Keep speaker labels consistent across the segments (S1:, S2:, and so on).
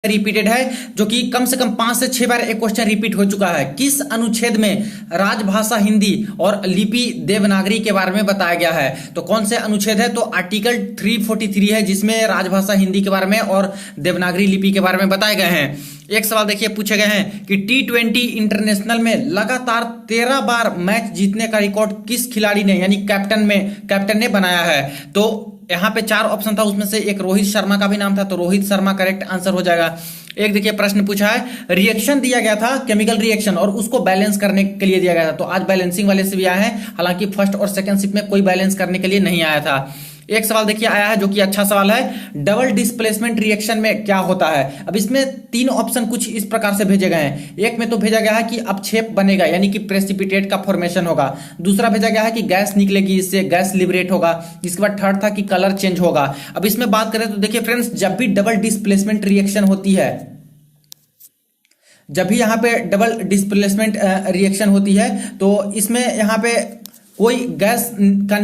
S1: Repeated है, जो कि कम से कम 5 से 6 बार एक क्वेश्चन रिपीट हो चुका है। किस अनुच्छेद में राजभाषा हिंदी और लिपि देवनागरी के बारे में बताया गया है? तो कौन से अनुच्छेद है? तो आर्टिकल 343 है, जिसमें राजभाषा हिंदी के बारे में और देवनागरी लिपि के बारे में बताए गए हैं। एक सवाल देखिए पूछे गए हैं कि T20 इंटरनेशनल में लगातार 13 बार मैच जीतने का रिकॉर्ड किस खिलाड़ी ने, यानी कैप्टन ने बनाया है? तो यहाँ पे 4 ऑप्शन था, उसमें से एक रोहित शर्मा का भी नाम था, तो रोहित शर्मा करेक्ट आंसर हो जाएगा। एक देखिए प्रश्न पूछा है, रिएक्शन दिया गया था, केमिकल रिएक्शन, और उसको बैलेंस करने के लिए दिया गया था। तो आज बैलेंसिंग वाले से भी आया है, हालांकि फर्स्ट और सेकंड शिफ्ट में कोई बैलेंस करने के लिए नहीं आया था। एक सवाल देखिए आया है जो कि अच्छा सवाल है, डबल डिस्प्लेसमेंट रिएक्शन में क्या होता है? अब इसमें 3 ऑप्शन कुछ इस प्रकार से भेजे गए हैं। एक में तो भेजा गया है कि अपक्षेप बनेगा, यानी कि प्रेसिपिटेट का फॉर्मेशन होगा। दूसरा भेजा गया है कि गैस निकलेगी, इससे गैस लिबरेट होगा। इसके बाद थर्ड था कि कलर चेंज होगा। अब इसमें बात करें तो देखिए फ्रेंड्स, जब भी डबल डिस्प्लेसमेंट रिएक्शन होती है, जब भी यहाँ पे डबल डिस्प्लेसमेंट रिएक्शन होती है, तो इसमें यहाँ पे कोई गैस का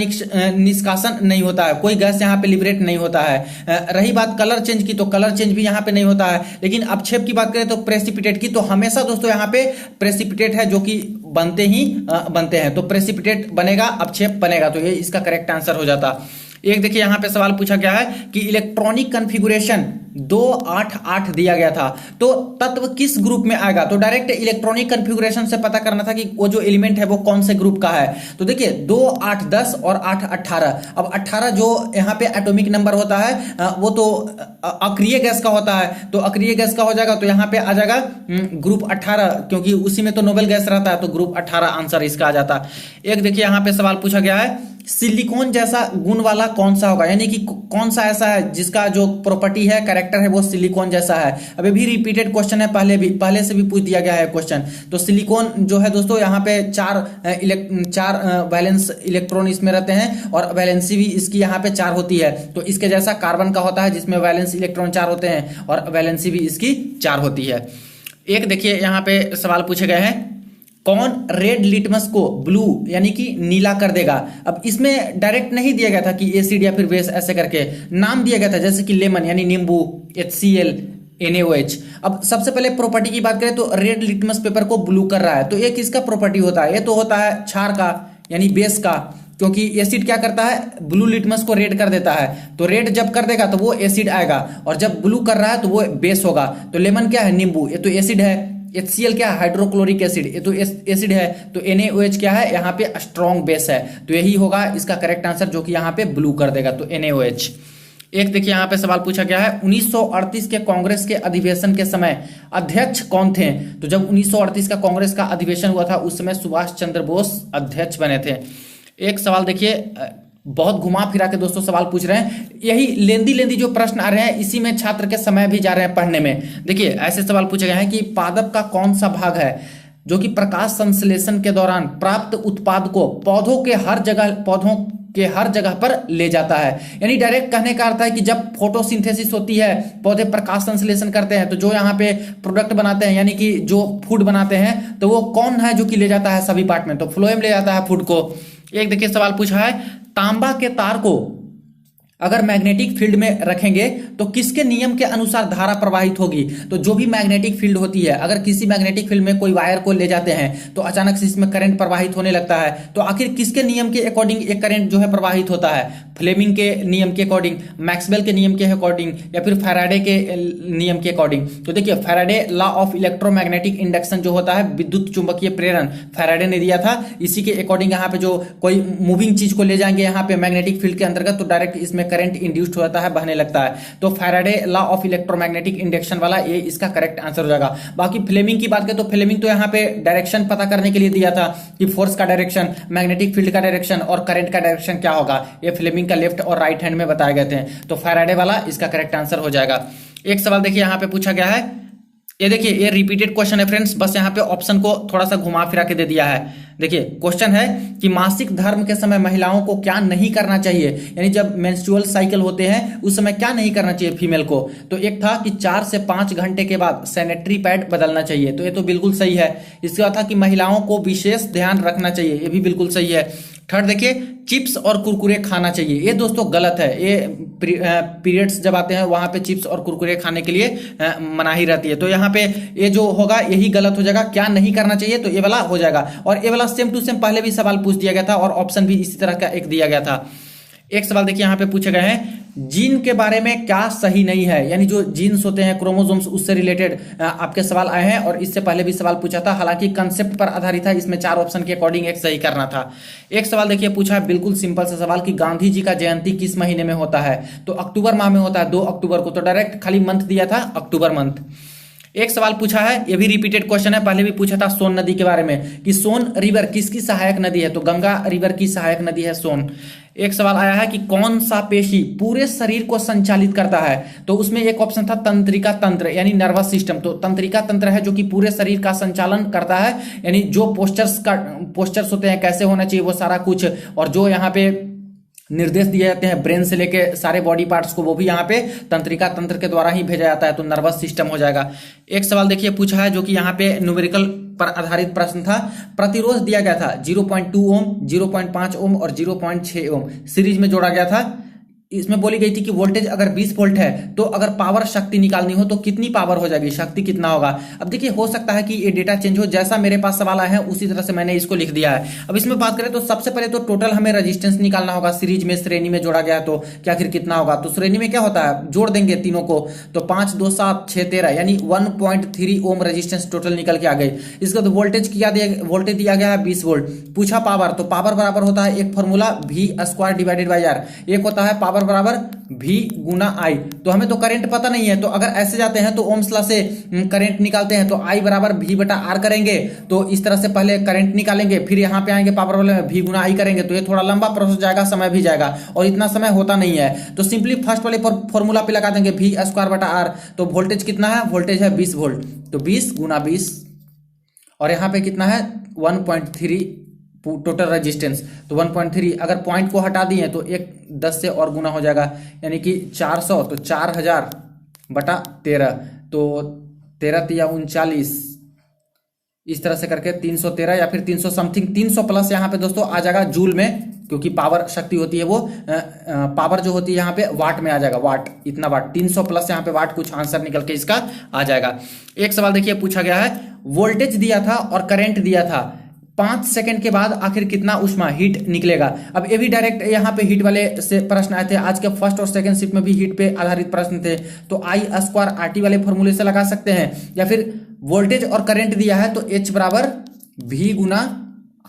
S1: निष्कासन नहीं होता है, कोई गैस यहाँ पे लिबरेट नहीं होता है। रही बात कलर चेंज की, तो कलर चेंज भी यहाँ पे नहीं होता है। लेकिन अपक्षेप की बात करें तो प्रेसिपिटेट की, तो हमेशा दोस्तों यहाँ पे प्रेसिपिटेट है जो कि बनते हैं। तो प्रेसिपिटेट बनेगा, अपक्षेप बनेगा, तो ये इसका करेक्ट आंसर हो जाता। एक देखिए यहाँ पे सवाल पूछा गया है कि इलेक्ट्रॉनिक कॉन्फ़िगरेशन 288 दिया गया था, तो तत्व किस ग्रुप में आएगा? तो डायरेक्ट इलेक्ट्रॉनिक कॉन्फ़िगरेशन से पता करना था कि वो जो एलिमेंट है वो कौन से ग्रुप का है। तो देखिए 2 8 10 और 8 18। अब 18 जो यहाँ पे एटॉमिक नंबर होता है वो तो अक्रिय गैस का होता है, तो अक्रिय गैस का हो जाएगा, तो यहाँ पे आ जाएगा ग्रुप 18, क्योंकि उसी में तो नोबेल गैस रहता है, तो ग्रुप 18 आंसर इसका आ जाता। एक देखिए यहाँ पे सवाल पूछा गया है, सिलिकॉन जैसा गुण वाला कौन सा होगा, यानी कि कौन सा ऐसा है जिसका जो प्रॉपर्टी है, कैरेक्टर है, वो सिलिकॉन जैसा है। अभी भी रिपीटेड क्वेश्चन है, पहले से भी पूछ दिया गया है क्वेश्चन। तो सिलिकॉन जो है दोस्तों, यहाँ पे 4 वैलेंस इलेक्ट्रॉन इसमें रहते हैं, और वैलेंसी भी इसकी यहाँ पे 4 होती है। तो इसके जैसा कार्बन का होता है, जिसमें वैलेंस इलेक्ट्रॉन 4 होते हैं, और वैलेंसी भी इसकी 4 होती है। एक देखिए यहाँ पे सवाल पूछे गए हैं, कौन रेड लिटमस को ब्लू यानी कि नीला कर देगा? अब इसमें डायरेक्ट नहीं दिया गया था कि एसिड या फिर बेस, ऐसे करके नाम दिया गया था, जैसे कि लेमन यानी नींबू, HCl, NaOH। अब सबसे पहले प्रॉपर्टी की बात करें तो रेड लिटमस पेपर को ब्लू कर रहा है, तो एक इसका प्रॉपर्टी होता है, ये तो होता है क्षार का यानी बेस का, क्योंकि एसिड क्या करता है, ब्लू लिटमस को रेड कर देता है। तो रेड जब कर देगा तो वो एसिड आएगा, और जब ब्लू कर रहा है तो वो बेस होगा। तो लेमन क्या है, नींबू, ये तो एसिड है। HCl क्या है, हाइड्रोक्लोरिक एसिड, ये तो एसिड है। तो NaOH क्या है, यहाँ पे स्ट्रॉन्ग बेस है, तो यही होगा इसका करेक्ट आंसर, जो कि यहाँ पे ब्लू कर देगा, तो NaOH। एक देखिए यहाँ पे सवाल पूछा गया है, 1938 के कांग्रेस के अधिवेशन के समय अध्यक्ष कौन थे? तो जब 1938 का कांग्रेस का अधिवेशन हुआ था, उस समय सुभाष चंद्र बोस अध्यक्ष बने थे। एक सवाल देखिए, बहुत घुमा फिरा के दोस्तों सवाल पूछ रहे हैं, यही लेंदी जो प्रश्न आ रहे हैं, इसी में छात्र के समय भी जा रहे हैं पढ़ने में। देखिए ऐसे सवाल पूछे गए हैं कि पादप का कौन सा भाग है जो कि प्रकाश संश्लेषण के दौरान प्राप्त उत्पाद को पौधों के हर जगह पर ले जाता है? यानी डायरेक्ट कहने का अर्थ है कि जब फोटोसिंथेसिस होती है, पौधे प्रकाश संश्लेषण करते हैं, तो जो यहाँ पे प्रोडक्ट बनाते हैं, यानी कि जो फूड बनाते हैं, तो वो कौन है जो कि ले जाता है सभी पार्ट में? तो फ्लोएम ले जाता है फूड को। एक देखिए सवाल पूछा है, तांबा के तार को अगर मैग्नेटिक फील्ड में रखेंगे तो किसके नियम के अनुसार धारा प्रवाहित होगी? तो जो भी मैग्नेटिक फील्ड होती है, अगर किसी मैग्नेटिक फील्ड में कोई वायर को ले जाते हैं तो अचानक से इसमें करंट प्रवाहित होने लगता है, तो आखिर किसके नियम के अकॉर्डिंग एक करंट जो है प्रवाहित होता है? फ्लेमिंग के नियम के अकॉर्डिंग, मैक्सवेल के नियम के अकॉर्डिंग, या फिर फैराडे के नियम के अकॉर्डिंग? तो देखिए Faraday law of electromagnetic induction जो होता है, विद्युत चुंबकीय प्रेरण, फैराडे ने दिया था। इसी के अकॉर्डिंग यहाँ पे जो कोई मूविंग चीज को ले जाएंगे यहाँ पे मैग्नेटिक फील्ड के अंतर्गत, तो डायरेक्ट इसमें करंट इंड्यूस्ड होता है, बहने लगता है। तो Faraday law of electromagnetic induction वाला ये इसका करेक्ट आंसर हो जाएगा। बाकी फ्लेमिंग की बात करें तो फ्लेमिंग तो यहाँ पे डायरेक्शन पता करने के लिए दिया था कि फोर्स का डायरेक्शन, मैग्नेटिक फील्ड का डायरेक्शन और करंट का डायरेक्शन क्या होगा, ये फ्लेमिंग का लेफ्ट और राइट हैंड में बताए गए थे। तो फैराडे वाला इसका करेक्ट आंसर हो जाएगा। एक सवाल देखिए यहाँ पे पूछा गया है, ये देखिए ये रिपीटेड क्वेश्चन है फ्रेंड्स, बस यहाँ पे ऑप्शन को थोड़ा सा घुमा फिरा के दे दिया है। देखिए क्वेश्चन है कि मासिक धर्म के समय महिलाओं को क्या नहीं करना चाहिए, यानी जब मेंस्ट्रुअल साइकिल होते हैं उस समय क्या नहीं करना चाहिए फीमेल को? तो एक था कि 4 से 5 घंटे के बाद सैनिटरी पैड बदलना चाहिए, तो ये तो बिल्कुल सही है। इसके बाद था कि महिलाओं को विशेष ध्यान रखना चाहिए, ये भी बिल्कुल सही है। थर्ड देखिए, चिप्स और कुरकुरे खाना चाहिए, ये दोस्तों गलत है। ये पीरियड्स जब आते हैं वहां पे चिप्स और कुरकुरे खाने के लिए मनाही रहती है। तो यहाँ पे ये जो होगा यही गलत हो जाएगा। क्या नहीं करना चाहिए, तो ये वाला हो जाएगा। और ये वाला सेम टू सेम पहले भी सवाल पूछ दिया गया था और ऑप्शन भी इसी तरह का एक दिया गया था। एक सवाल देखिए यहाँ पे पूछे गए हैं, जीन के बारे में क्या सही नहीं है, यानी जो जीन्स होते हैं क्रोमोसोम्स, उससे रिलेटेड आपके सवाल आए हैं। और इससे पहले भी सवाल पूछा था, हालांकि कंसेप्ट पर आधारित था, इसमें 4 ऑप्शन के अकॉर्डिंग एक सही करना था। एक सवाल देखिए पूछा है बिल्कुल सिंपल सा सवाल कि गांधी जी का जयंती किस महीने में होता है, तो अक्टूबर माह में होता है, 2 अक्टूबर को। तो डायरेक्ट खाली मंथ दिया था, अक्टूबर मंथ। एक सवाल पूछा है, ये भी रिपीटेड क्वेश्चन है, पहले भी पूछा था सोन नदी के बारे में कि सोन रिवर किसकी सहायक नदी है, तो गंगा रिवर की सहायक नदी है सोन। एक सवाल आया है कि कौन सा पेशी पूरे शरीर को संचालित करता है, तो उसमें एक ऑप्शन था तंत्रिका तंत्र यानी नर्वस सिस्टम। तो तंत्रिका तंत्र है जो कि पूरे शरीर का संचालन करता है, यानी जो पोस्चर्स होते हैं कैसे होना चाहिए वो सारा कुछ, और जो यहाँ पे निर्देश दिए जाते हैं ब्रेन से लेके सारे बॉडी पार्ट्स को, वो भी यहाँ पे तंत्रिका तंत्र के द्वारा ही भेजा जाता है। तो नर्वस सिस्टम हो जाएगा। एक सवाल देखिए पूछा है जो कि यहाँ पे न्यूमेरिकल पर आधारित प्रश्न था, प्रतिरोध दिया गया था 0.2 ओम, 0.5 ओम और 0.6 ओम सीरीज में जोड़ा गया था। इसमें बोली गई थी कि वोल्टेज अगर 20 वोल्ट है तो अगर पावर शक्ति निकालनी हो तो कितनी पावर हो जाएगी, शक्ति कितना होगा। अब देखिए हो सकता है कि ये डेटा चेंज हो, जैसा मेरे पास सवाल आया है उसी तरह से मैंने इसको लिख दिया है। अब इसमें बात करें तो सबसे पहले तो टोटल हमें रेजिस्टेंस निकालना होगा, सीरीज में श्रेणी में जोड़ा गया तो क्या आखिर कितना होगा। तो श्रेणी में क्या होता है, जोड़ देंगे तीनों को, तो 5 2 7 6 13 यानी 1.3 ओम रेजिस्टेंस टोटल निकल के आ गई। इसका तो वोल्टेज वोल्टेज दिया गया है 20 वोल्ट। पूछा पावर, तो पावर बराबर होता है एक formula V² divided by R, एक होता है पावर बराबर V गुना I। तो हमें तो करंट पता नहीं है, तो अगर ऐसे जाते हैं तो ओम्स लॉ से करंट निकालते हैं, तो I बराबर V बटा R करेंगे। तो इस तरह से पहले करंट निकालेंगे, फिर यहाँ पे आएंगे पावर वाले में V गुना I करेंगे। तो ये थोड़ा लंबा प्रोसेस जाएगा, समय भी जाएगा, और इतना समय होता नहीं है। तो सिंपली फर्स्ट वाले फॉर्मूला पे लगा देंगे V² बटा R। तो वोल्टेज कितना है, वोल्टेज है 20 वोल्ट, तो 20 गुना 20, और यहाँ पे कितना है 1.3 टोटल रेजिस्टेंस, तो 1.3 अगर पॉइंट को हटा दिए तो एक 10 से और गुना हो जाएगा, यानी कि 400, तो 4000 बटा 13, तो 13 तिया 39, इस तरह से करके 313 या फिर 300 समथिंग, 300 प्लस यहाँ पे दोस्तों आ जाएगा जूल में, क्योंकि पावर शक्ति होती है वो पावर जो होती है यहाँ पे वाट में आ जाएगा, वाट, इतना वाट, 300 प्लस यहाँ पे वाट, कुछ आंसर निकल के इसका आ जाएगा। एक सवाल देखिए पूछा गया है, वोल्टेज दिया था और करंट दिया था, 5 सेकंड के बाद आखिर कितना उष्मा हीट निकलेगा। अब ये भी डायरेक्ट यहाँ पे हीट वाले से प्रश्न आए थे, आज के फर्स्ट और सेकंड शिफ्ट में भी हीट पे आधारित प्रश्न थे। तो I² RT वाले फॉर्मूले से लगा सकते हैं, या फिर वोल्टेज और करंट दिया है तो H बराबर V Guna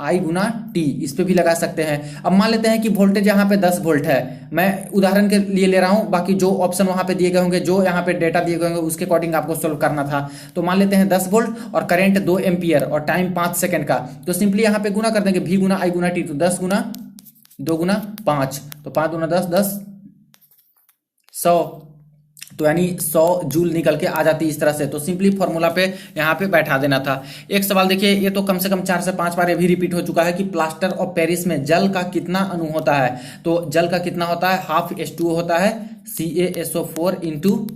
S1: I Guna T, इस पे भी लगा सकते हैं। अब मान लेते हैं कि वोल्टेज यहाँ पे 10 वोल्ट है, मैं उदाहरण के लिए ले रहा हूँ, बाकी जो ऑप्शन वहां पे दिए गए होंगे, जो यहाँ पे डेटा दिए गए होंगे उसके अकॉर्डिंग आपको सोल्व करना था। तो मान लेते हैं 10 वोल्ट और करंट 2 एम्पियर और टाइम 5 सेकंड का, तो सिंपली यहाँ पे गुना कर देंगे V Guna I Guna T, तो 10 गुना 2 गुना 5, तो 5 गुना 10 10 100, तो यानी 100 जूल निकल के आ जाती है इस तरह से। तो सिंपली फॉर्मूला पे यहाँ पे बैठा देना था। एक सवाल देखिए, ये तो कम से कम 4 से 5 बार ये भी रिपीट हो चुका है कि प्लास्टर ऑफ पेरिस में जल का कितना अणु होता है। तो जल का कितना होता है, हाफ H2O होता है, CaSO4 इंटू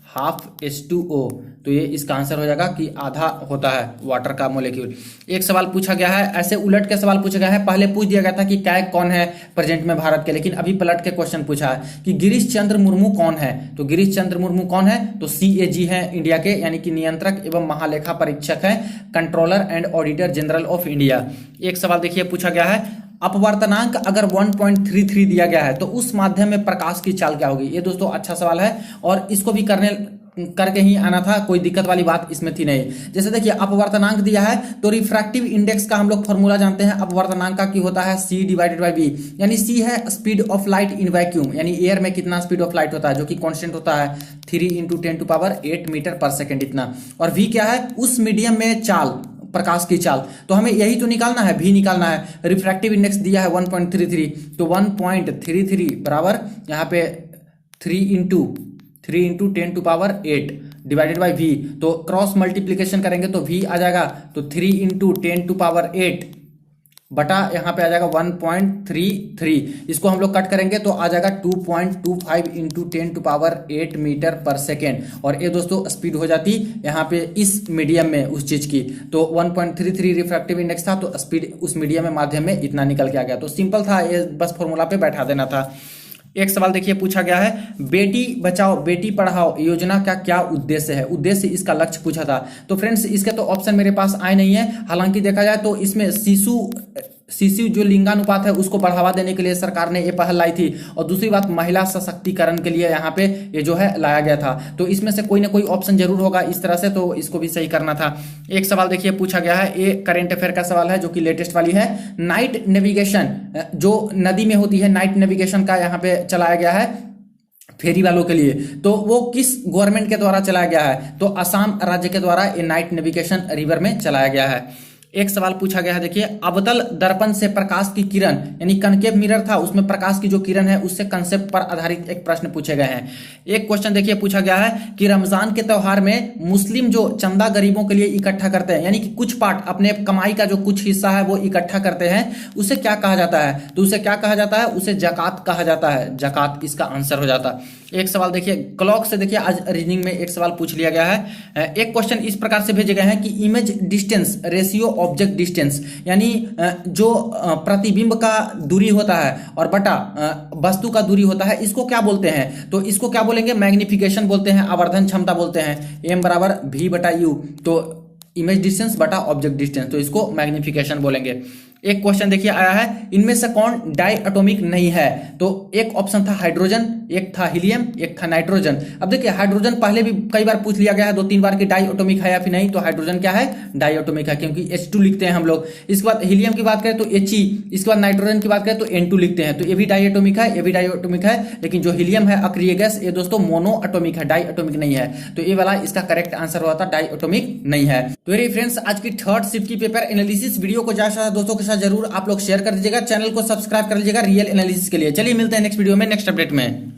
S1: हाफ H2O, तो ये इसका आंसर हो जाएगा कि आधा होता है वाटर का मोलेक्यूल। एक सवाल पूछा गया है, ऐसे उलट के सवाल पूछा गया है, पहले पूछ दिया गया था कि कैग कौन है प्रेजेंट में भारत के, लेकिन अभी पलट के क्वेश्चन पूछा है कि गिरीश चंद्र मुर्मू कौन है। तो गिरीश चंद्र मुर्मू कौन है, तो CAG है इंडिया के, यानी कि नियंत्रक एवं महालेखा परीक्षक है, controller and auditor general of India. एक सवाल देखिए पूछा गया है, अपवर्तनांक अगर 1.33 दिया गया है तो उस माध्यम में प्रकाश की चाल क्या होगी। ये दोस्तों अच्छा सवाल है और इसको भी करके ही आना था, कोई दिक्कत वाली बात इसमें थी नहीं। जैसे देखिए अपवर्तनांक दिया है तो रिफ्रैक्टिव इंडेक्स का हम लोग फॉर्मूला जानते हैं, अपवर्तनांक का की होता है C डिवाइडेड बाई V, यानी C है speed of light in vacuum, यानी एयर में कितना स्पीड ऑफ लाइट होता है, जो कि कांस्टेंट होता है 3 × 10⁸ मीटर पर सेकेंड इतना, और V क्या है उस मीडियम में चाल, प्रकाश की चाल। तो हमें यही तो निकालना है, V निकालना है। रिफ्रैक्टिव इंडेक्स दिया है 1.33, तो 1.33 बराबर यहाँ पे 3 × 10⁸ डिवाइडेड बाई V, तो क्रॉस मल्टीप्लीकेशन करेंगे तो V आ जाएगा, तो 3 × 10⁸ बटा यहाँ पे आ जाएगा 1.33। इसको हम लोग कट करेंगे तो आ जाएगा 2.25 इंटू 10⁸ मीटर पर सेकेंड। और ये दोस्तों स्पीड हो जाती यहाँ पे इस मीडियम में उस चीज की। तो 1.33 रिफ्रैक्टिव इंडेक्स था, तो स्पीड उस मीडियम में माध्यम में इतना निकल के आ गया। तो सिंपल था ये, बस फॉर्मूला पे बैठा देना था। एक सवाल देखिए पूछा गया है, बेटी बचाओ बेटी पढ़ाओ योजना का क्या उद्देश्य है। उद्देश्य इसका लक्ष्य पूछा था। तो फ्रेंड्स इसके तो ऑप्शन मेरे पास आए नहीं है। हालांकि देखा जाए तो इसमें शिशु जो लिंगानुपात है उसको बढ़ावा देने के लिए सरकार ने ये पहल लाई थी, और दूसरी बात महिला सशक्तिकरण के लिए यहाँ पे ये जो है लाया गया था। तो इसमें से कोई ना कोई ऑप्शन जरूर होगा इस तरह से, तो इसको भी सही करना था। एक सवाल देखिए पूछा गया है, ये करेंट अफेयर का सवाल है जो कि लेटेस्ट वाली है। नाइट नेविगेशन जो नदी में होती है, नाइट नेविगेशन का यहाँ पे चलाया गया है फेरी वालों के लिए। तो वो किस गवर्नमेंट के द्वारा चलाया गया है, तो असम राज्य के द्वारा ये नाइट नेविगेशन रिवर में चलाया गया है। एक सवाल पूछा गया है देखिए, अवतल दर्पण से प्रकाश की किरण, यानी कनकेव मिरर था उसमें प्रकाश की जो किरण है उससे कंसेप्ट पर आधारित एक प्रश्न पूछे गए हैं। एक क्वेश्चन देखिए पूछा गया है कि रमजान के त्योहार में मुस्लिम जो चंदा गरीबों के लिए इकट्ठा करते हैं, यानी कि कुछ पार्ट अपने कमाई का जो कुछ हिस्सा है वो इकट्ठा करते हैं, उसे क्या कहा जाता है। तो उसे क्या कहा जाता है, उसे जकात कहा जाता है। जकात इसका आंसर हो जाता है। एक सवाल देखिए क्लॉक से, देखिए आज रीजनिंग में एक सवाल पूछ लिया गया है। एक क्वेश्चन इस प्रकार से भेजे गए हैं कि image distance ratio object distance, यानी जो प्रतिबिंब का दूरी होता है और बटा वस्तु का दूरी होता है, इसको क्या बोलते हैं। तो इसको क्या बोलेंगे, मैग्निफिकेशन बोलते हैं, आवर्धन क्षमता बोलते हैं। m बराबर v बटा u, तो इमेज डिस्टेंस बटा ऑब्जेक्ट डिस्टेंस, तो इसको मैग्निफिकेशन बोलेंगे। एक क्वेश्चन देखिए आया है, इनमें से कौन डाई एटॉमिक नहीं है। तो एक ऑप्शन था हाइड्रोजन, एक था हीलियम, एक था नाइट्रोजन। अब देखिए हाइड्रोजन पहले भी कई बार पूछ लिया गया है 2-3 बार कि डाई एटॉमिक है या फिर नहीं। तो हाइड्रोजन क्या है, डाई एटॉमिक है, क्योंकि H2 लिखते हैं हम लोग। इसके बाद हीलियम की बात करें तो He, इसके बाद नाइट्रोजन की बात करें तो N2 लिखते हैं। तो ये भी डाई एटॉमिक है, ये भी डाई एटॉमिक है। लेकिन जो हीलियम है अक्रिय गैस, ये दोस्तों मोनो एटॉमिक है, डाई एटॉमिक नहीं है। तो ये वाला इसका करेक्ट आंसर हुआ था, डाई एटॉमिक नहीं है। तो ये फ्रेंड्स आज की थर्ड शिफ्ट की पेपर एनालिसिस वीडियो को ज्यादा दोस्तों के साथ जरूर आप लोग शेयर कर दीजिएगा, चैनल को सब्सक्राइब कर लीजिएगा रियल एनालिसिस के लिए। चलिए मिलते हैं नेक्स्ट वीडियो में नेक्स्ट अपडेट में।